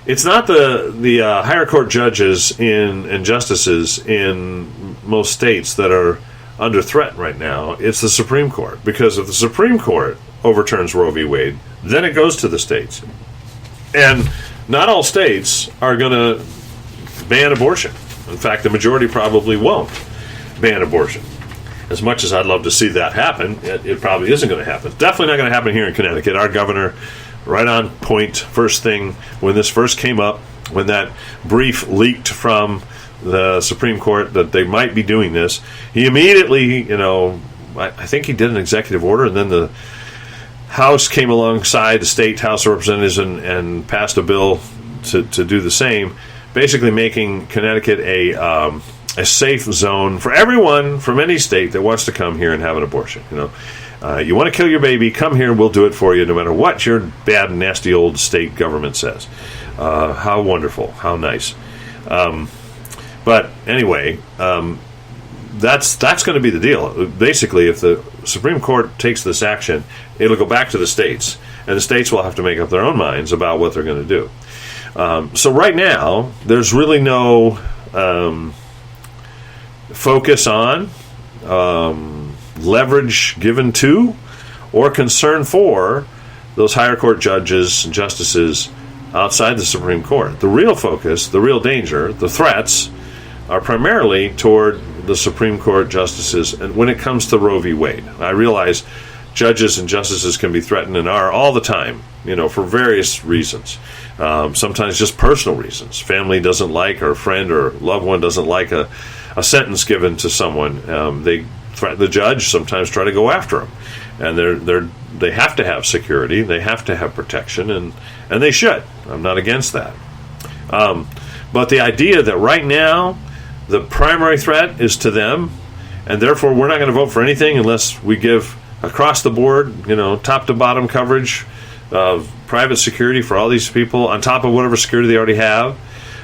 It's not the higher court judges and justices in most states that are under threat right now. It's the Supreme Court. Because if the Supreme Court overturns Roe v. Wade, then it goes to the states. And not all states are going to ban abortion. In fact, the majority probably won't ban abortion. As much as I'd love to see that happen, it probably isn't going to happen. It's definitely not going to happen here in Connecticut. Our governor, right on point, first thing, when this first came up, when that brief leaked from the Supreme Court that they might be doing this, he immediately, I think he did an executive order, and then the House came alongside the state House of Representatives and passed a bill to do the same, basically making Connecticut a safe zone for everyone from any state that wants to come here and have an abortion. You want to kill your baby, come here, we'll do it for you, no matter what your bad, nasty old state government says. How wonderful, how nice. But anyway, that's going to be the deal. Basically, if the Supreme Court takes this action, it'll go back to the states, and the states will have to make up their own minds about what they're going to do. So right now, there's really no focus on, leverage given to, or concern for those higher court judges and justices outside the Supreme Court. The real focus, the real danger, the threats are primarily toward the Supreme Court justices. And when it comes to Roe v. Wade, I realize judges and justices can be threatened and are all the time, for various reasons. Sometimes just personal reasons. Family doesn't like, or a friend or loved one doesn't like a sentence given to someone. They threaten the judge, sometimes try to go after them. And they have to have security, they have to have protection, and they should. I'm not against that. But the idea that right now the primary threat is to them, and therefore we're not going to vote for anything unless we give across the board, top to bottom coverage of private security for all these people on top of whatever security they already have,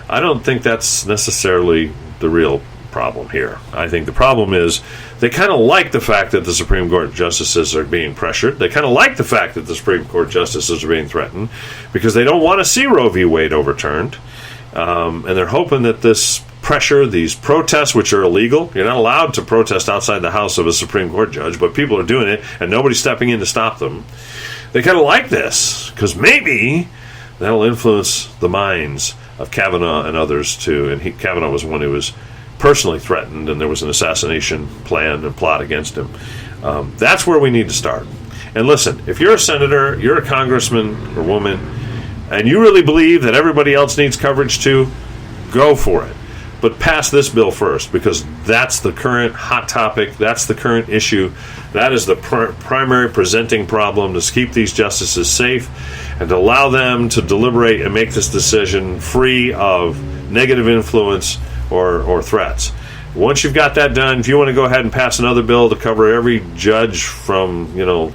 I don't think that's necessarily the real problem here. I think the problem is they kind of like the fact that the Supreme Court justices are being pressured. They kind of like the fact that the Supreme Court justices are being threatened because they don't want to see Roe v. Wade overturned. And they're hoping that this pressure, these protests, which are illegal, you're not allowed to protest outside the house of a Supreme Court judge, but people are doing it and nobody's stepping in to stop them. They kind of like this because maybe that'll influence the minds of Kavanaugh and others too. And Kavanaugh was one who was personally threatened, and there was an assassination plan and plot against him. That's where we need to start. And listen, if you're a senator, you're a congressman or woman, and you really believe that everybody else needs coverage too, go for it. But pass this bill first, because that's the current hot topic, that's the current issue, that is the primary presenting problem, to keep these justices safe and to allow them to deliberate and make this decision free of negative influence or threats. Once you've got that done, if you want to go ahead and pass another bill to cover every judge from,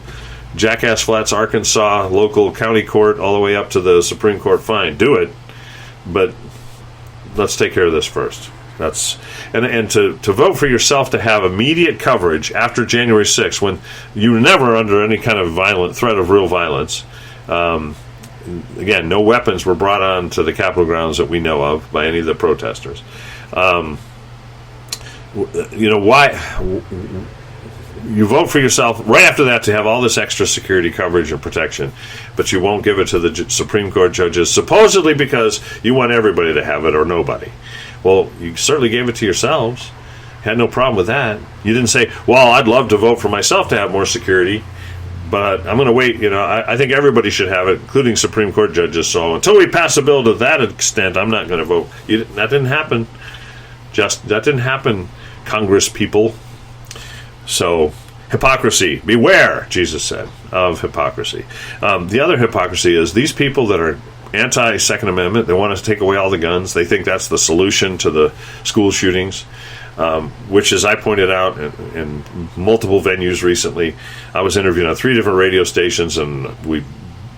Jackass Flats, Arkansas, local county court, all the way up to the Supreme Court, fine, do it. But let's take care of this first. And to vote for yourself to have immediate coverage after January 6th, when you were never under any kind of violent threat of real violence. Again, no weapons were brought on to the Capitol grounds that we know of by any of the protesters. Why you vote for yourself right after that to have all this extra security coverage and protection, but you won't give it to the Supreme Court judges, supposedly because you want everybody to have it or nobody. Well, you certainly gave it to yourselves. Had no problem with that. You didn't say, well, I'd love to vote for myself to have more security, but I'm going to wait. I think everybody should have it, including Supreme Court judges. So until we pass a bill to that extent, I'm not going to vote. That didn't happen. That didn't happen, Congress people. So, hypocrisy. Beware, Jesus said, of hypocrisy. The other hypocrisy is these people that are anti-Second Amendment, they want to take away all the guns. They think that's the solution to the school shootings, which, as I pointed out in multiple venues recently, I was interviewed on 3 different radio stations, and we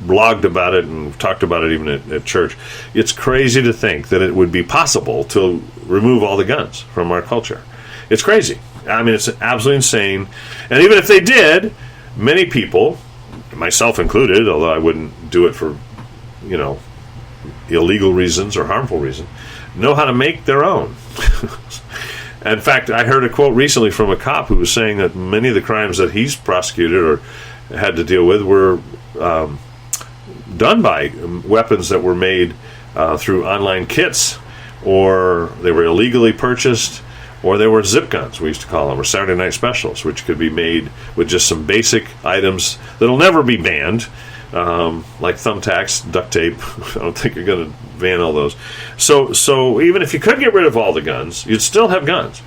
blogged about it and talked about it even at church. It's crazy to think that it would be possible to remove all the guns from our culture. It's crazy. I mean, it's absolutely insane. And even if they did, many people, myself included, although I wouldn't do it for, illegal reasons or harmful reasons, know how to make their own. In fact, I heard a quote recently from a cop who was saying that many of the crimes that he's prosecuted or had to deal with were done by weapons that were made through online kits, or they were illegally purchased, or they were zip guns, we used to call them, or Saturday night specials, which could be made with just some basic items that'll never be banned, like thumbtacks, duct tape. I don't think you're going to ban all those. So even if you could get rid of all the guns, you'd still have guns.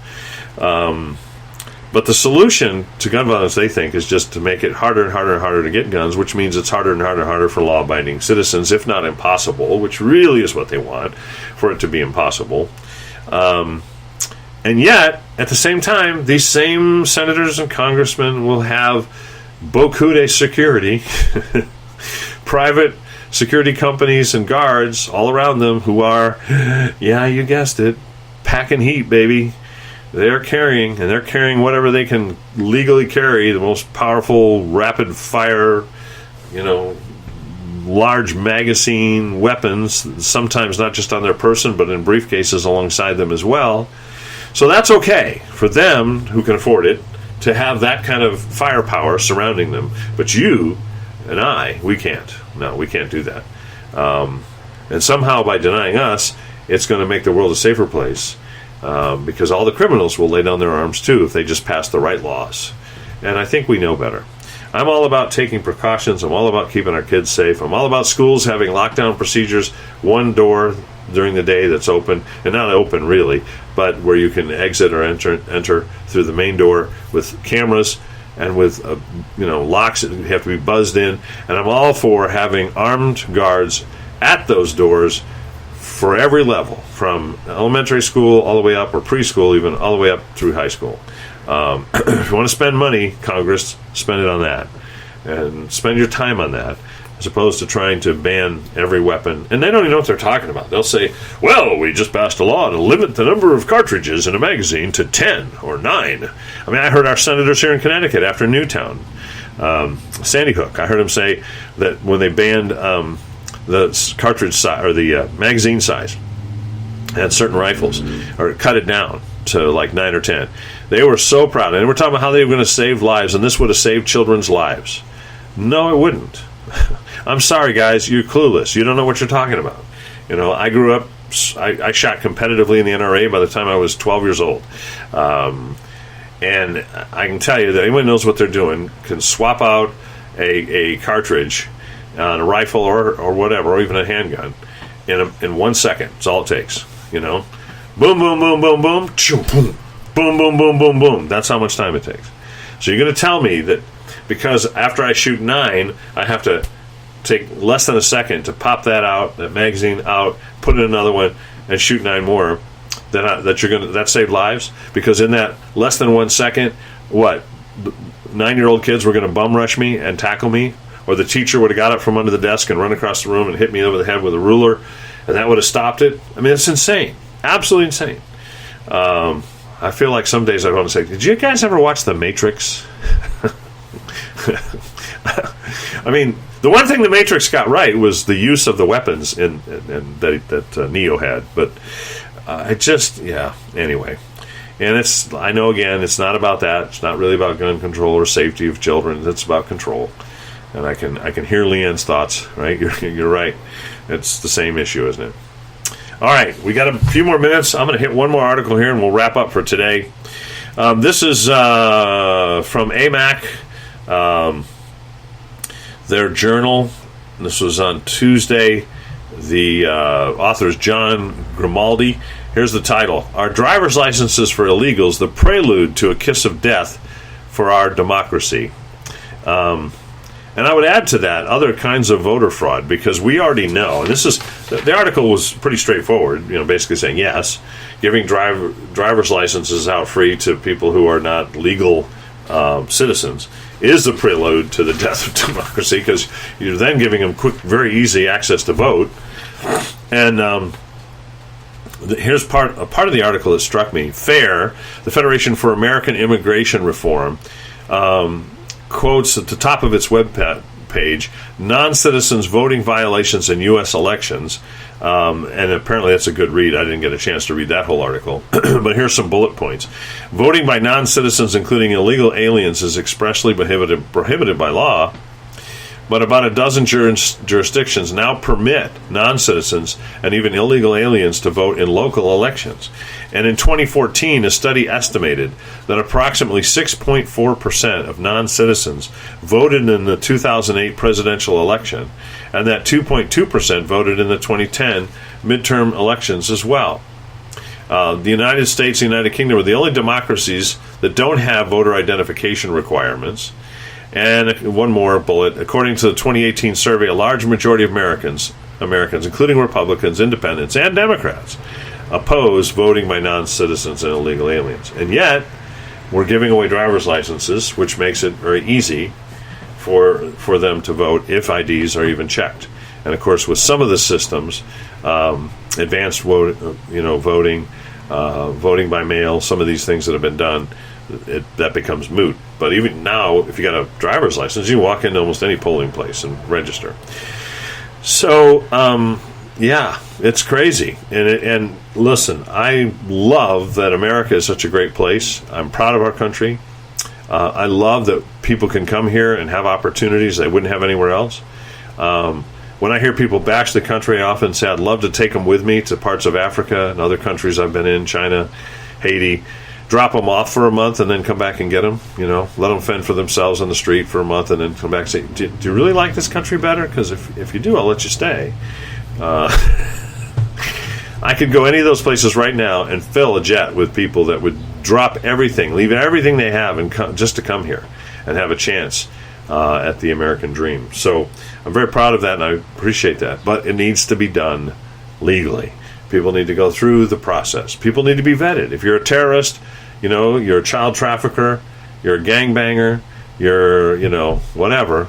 But the solution to gun violence, they think, is just to make it harder and harder and harder to get guns, which means it's harder and harder and harder for law-abiding citizens, if not impossible, which really is what they want, for it to be impossible. And yet, at the same time, these same senators and congressmen will have beaucoup de security, private security companies and guards all around them who are, yeah, you guessed it, packing heat, baby. They're carrying whatever they can legally carry, the most powerful, rapid fire, large magazine weapons, sometimes not just on their person, but in briefcases alongside them as well. So that's okay for them who can afford it to have that kind of firepower surrounding them. But you and I, we can't. No, we can't do that. And somehow by denying us, it's going to make the world a safer place. Because all the criminals will lay down their arms too if they just pass the right laws. And I think we know better. I'm all about taking precautions. I'm all about keeping our kids safe. I'm all about schools having lockdown procedures, one door during the day that's open, and not open really, but where you can exit or enter through the main door with cameras and with locks that have to be buzzed in. And I'm all for having armed guards at those doors for every level, from elementary school all the way up, or preschool even, all the way up through high school. If you want to spend money, Congress, spend it on that. And spend your time on that, as opposed to trying to ban every weapon. And they don't even know what they're talking about. They'll say, well, we just passed a law to limit the number of cartridges in a magazine to 10 or 9. I mean, I heard our senators here in Connecticut after Newtown, Sandy Hook, I heard him say that when they banned the cartridge size, or the magazine size, at certain rifles, or cut it down to like 9 or 10. They were so proud. And we're talking about how they were going to save lives, and this would have saved children's lives. No, it wouldn't. I'm sorry, guys. You're clueless. You don't know what you're talking about. I grew up, I shot competitively in the NRA by the time I was 12 years old. And I can tell you that anyone who knows what they're doing can swap out a cartridge on a rifle or whatever, or even a handgun, in 1 second. That's all it takes. Boom, boom, boom, boom, boom, boom, boom, boom, boom, boom, boom. That's how much time it takes. So you're going to tell me that because after I shoot 9, I have to take less than a second to pop that magazine out, put in another one, and shoot 9 more, that saved lives? Because in that less than 1 second, what, 9-year-old kids were going to bum rush me and tackle me? Or the teacher would have got up from under the desk and run across the room and hit me over the head with a ruler, and that would have stopped it? I mean, it's insane. Absolutely insane. I feel like some days I want to say, did you guys ever watch The Matrix? I mean, the one thing The Matrix got right was the use of the weapons that Neo had. But anyway. And I know, again, it's not about that. It's not really about gun control or safety of children. It's about control. And I can hear Leanne's thoughts, right? You're right. It's the same issue, isn't it? All right, we got a few more minutes. I'm going to hit one more article here, and we'll wrap up for today. This is from AMAC, their journal. This was on Tuesday. The author is John Grimaldi. Here's the title: Are driver's licenses for illegals the prelude to a kiss of death for our democracy? And I would add to that other kinds of voter fraud, because we already know, and the article was pretty straightforward, basically saying yes, giving driver's licenses out free to people who are not legal citizens is the prelude to the death of democracy, because you're then giving them quick, very easy access to vote. And here's part of the article that struck me. FAIR, the Federation for American Immigration Reform, quotes at the top of its web page, non-citizens voting violations in U.S. elections, and apparently that's a good read. I didn't get a chance to read that whole article, but here's some bullet points. Voting by non-citizens, including illegal aliens, is expressly prohibited by law, but about a dozen jurisdictions now permit non-citizens and even illegal aliens to vote in local elections. And in 2014, a study estimated that approximately 6.4% of non-citizens voted in the 2008 presidential election, and that 2.2% voted in the 2010 midterm elections as well. The United States and the United Kingdom are the only democracies that don't have voter identification requirements. And one more bullet. According to the 2018 survey, a large majority of Americans, including Republicans, Independents, and Democrats, oppose voting by non-citizens and illegal aliens. And yet, we're giving away driver's licenses, which makes it very easy for them to vote if IDs are even checked. And of course, with some of the systems, advanced voting, voting by mail, some of these things that have been done, that becomes moot. But even now, if you got a driver's license, you can walk into almost any polling place and register. So, yeah, it's crazy. And listen, I love that America is such a great place. I'm proud of our country. I love that people can come here and have opportunities they wouldn't have anywhere else. When I hear people bash the country, I often say I'd love to take them with me to parts of Africa and other countries I've been in, China, Haiti, drop them off for a month and then come back and get them, let them fend for themselves on the street for a month and then come back and say, do you really like this country better? Because if you do, I'll let you stay. I could go any of those places right now and fill a jet with people that would drop everything, leave everything they have, and just to come here and have a chance at the American dream. So I'm very proud of that, and I appreciate that. But it needs to be done legally. People need to go through the process. People need to be vetted. If you're a terrorist, you're a child trafficker, you're a gangbanger, you're, whatever,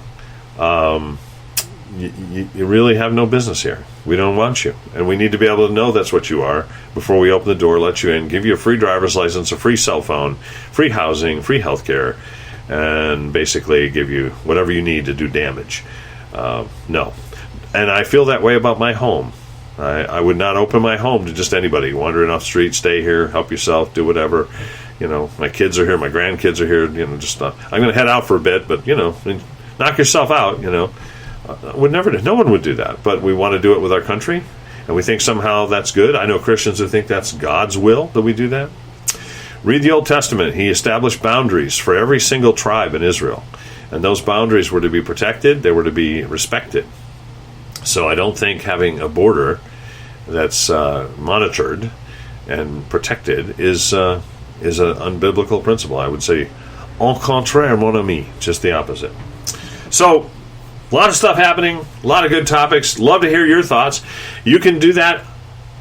you really have no business here. We don't want you. And we need to be able to know that's what you are before we open the door, let you in, give you a free driver's license, a free cell phone, free housing, free health care, and basically give you whatever you need to do damage. No. And I feel that way about my home. I would not open my home to just anybody wandering off the street. Stay here, help yourself, do whatever. My kids are here, my grandkids are here. I'm going to head out for a bit, but knock yourself out. Would never do. No one would do that, but we want to do it with our country, and we think somehow that's good. I know Christians who think that's God's will that we do that. Read the Old Testament. He established boundaries for every single tribe in Israel, and those boundaries were to be protected. They were to be respected. So I don't think having a border that's monitored and protected is an unbiblical principle. I would say, au contraire, mon ami, just the opposite. So, a lot of stuff happening, a lot of good topics. Love to hear your thoughts. You can do that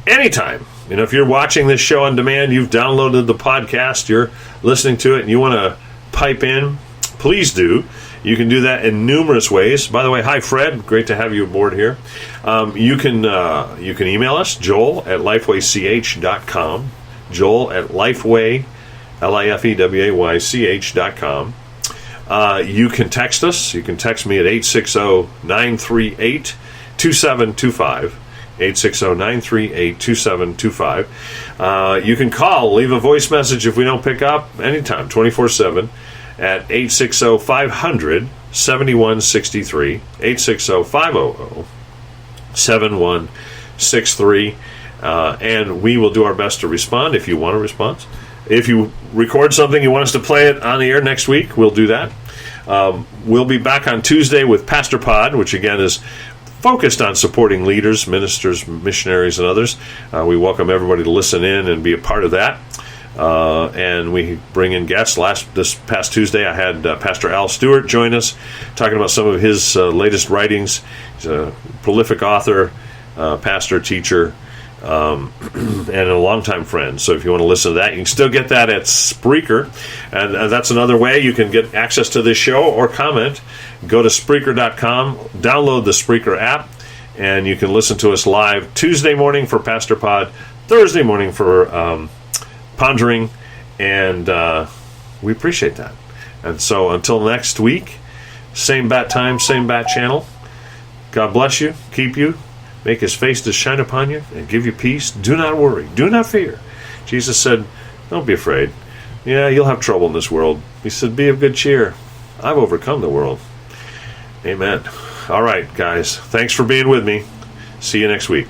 anytime. If you're watching this show on demand, you've downloaded the podcast, you're listening to it, and you want to pipe in, please do. You can do that in numerous ways. By the way, hi Fred, great to have you aboard here. You can email us, joel@lifewaych.com, joel@lifeway, lifewaych.com. You can text us. You can text me at 860-938-2725. 860-938-2725. You can call, leave a voice message if we don't pick up anytime, 24/7 at 860-500-7163, 860-500-7163, and we will do our best to respond if you want a response. If you record something, you want us to play it on the air next week, we'll do that. We'll be back on Tuesday with Pastor Pod, which again is focused on supporting leaders, ministers, missionaries, and others. We welcome everybody to listen in and be a part of that. And we bring in guests. This past Tuesday, I had Pastor Al Stewart join us, talking about some of his latest writings. He's a prolific author, pastor, teacher, and a longtime friend. So if you want to listen to that, you can still get that at Spreaker. And that's another way you can get access to this show or comment. Go to Spreaker.com, download the Spreaker app, and you can listen to us live Tuesday morning for Pastor Pod, Thursday morning for Pondering, and we appreciate that. And so until next week, same bat time, same bat channel. God bless you, keep you, make his face to shine upon you, and give you peace. Do not worry, do not fear. Jesus said, don't be afraid. Yeah, you'll have trouble in this world. He said, be of good cheer. I've overcome the world. Amen. All right, guys, thanks for being with me. See you next week.